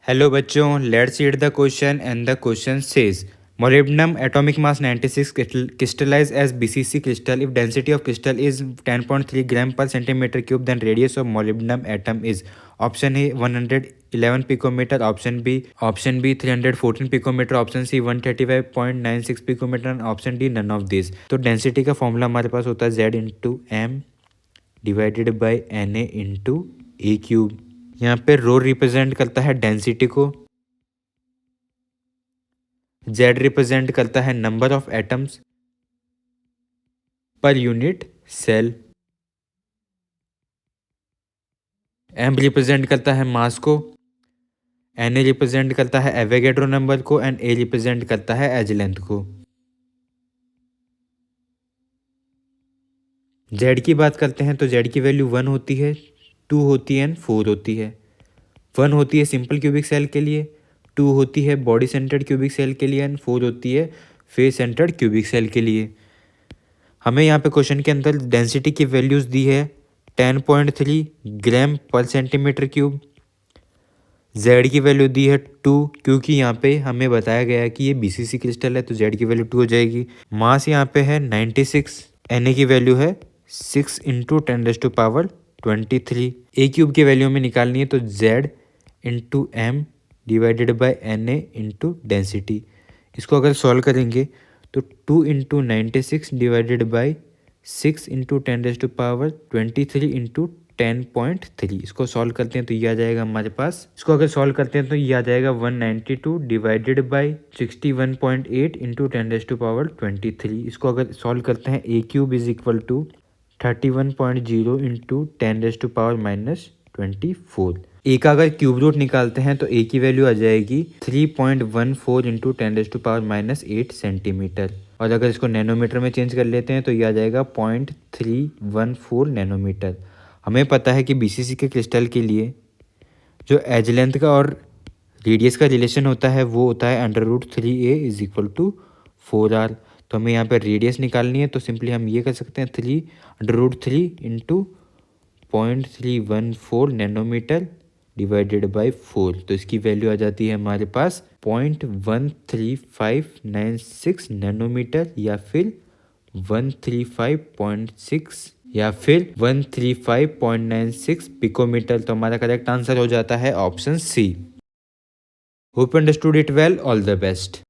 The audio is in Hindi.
हेलो बच्चों, let's read the question and the question says molybdenum atomic mass 96 crystallize as BCC crystal if density of crystal is 10.3 gram per centimeter cube then radius of molybdenum atom is option A 111 picometer, option B 314 picometer, option C 135.96 picometer and option D none of these। तो डेंसिटी का फॉर्मूला हमारे पास होता है Z into M divided by N A into A cube. यहाँ पे रो रिप्रेजेंट करता है डेंसिटी को, जेड रिप्रेजेंट करता है number of atoms per unit cell, M represent करता है मास को, एन ए रिप्रेजेंट करता है एवोगैड्रो नंबर को एंड ए रिप्रेजेंट करता है एज लेंथ को। जेड की बात करते हैं तो जेड की वैल्यू 1 होती है, 2 होती है एंड 4 होती है। 1 होती है सिंपल क्यूबिक सेल के लिए, 2 होती है बॉडी सेंटर्ड क्यूबिक सेल के लिए एंड 4 होती है फेस सेंटर्ड क्यूबिक सेल के लिए। हमें यहाँ पे क्वेश्चन के अंदर डेंसिटी की वैल्यूज़ दी है 10.3 ग्राम पर सेंटीमीटर क्यूब, जेड की वैल्यू दी है 2 क्योंकि यहाँ पे हमें बताया गया है कि ये बीसीसी क्रिस्टल है तो जेड की वैल्यू 2 हो जाएगी। मास यहाँ पे है 96, एन ए की वैल्यू है 6 इंटू 10⁻23। ए क्यूब की वैल्यू हमें निकालनी है तो Z into M divided by N A into density. इसको अगर सॉल्व करेंगे तो 2 into 96 divided by 6 into 10⁻23 into 10.3। इसको सॉल्व करते हैं तो ये आ जाएगा हमारे पास, इसको अगर सॉल्व करते हैं तो ये आ जाएगा 192 डिवाइडेड बाई 61.8 इंटू 10⁻23। इसको अगर सॉल्व करते हैं A cube is equal to 31.0 into 10⁻24। A का अगर क्यूब रूट निकालते हैं तो ए की वैल्यू आ जाएगी 3.14 इंटू 10⁻8 सेंटीमीटर, और अगर इसको नैनोमीटर में चेंज कर लेते हैं तो ये आ जाएगा 0.314 नैनोमीटर। हमें पता है कि बीसीसी के क्रिस्टल के लिए जो एज लेंथ का और रेडियस का रिलेशन होता है वो होता है √3a is equal to 4r। तो हमें यहाँ पर रेडियस निकालनी है तो सिंपली हम ये कर सकते हैं 3√3 इंटू 0.314 नैनोमीटर डिवाइडेड बाई 4। तो इसकी वैल्यू आ जाती है हमारे पास 0.13596 नैनोमीटर या फिर 135.6 या फिर 135.96 पिकोमीटर। तो हमारा करेक्ट आंसर हो जाता है option C. Hope understood it well, all the best.